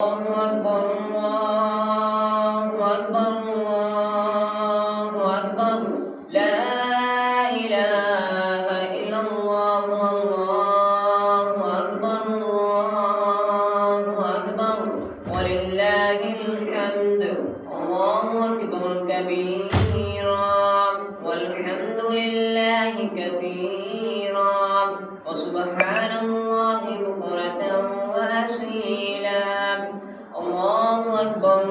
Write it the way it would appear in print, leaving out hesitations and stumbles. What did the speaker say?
الله أكبر الله أكبر الله أكبر لا إله إلا الله الله أكبر الله أكبر ولله الحمد الله أكبر كبيرا والحمد لله كثيرا وسبحان الله بكرة وأصيلا الله أكبر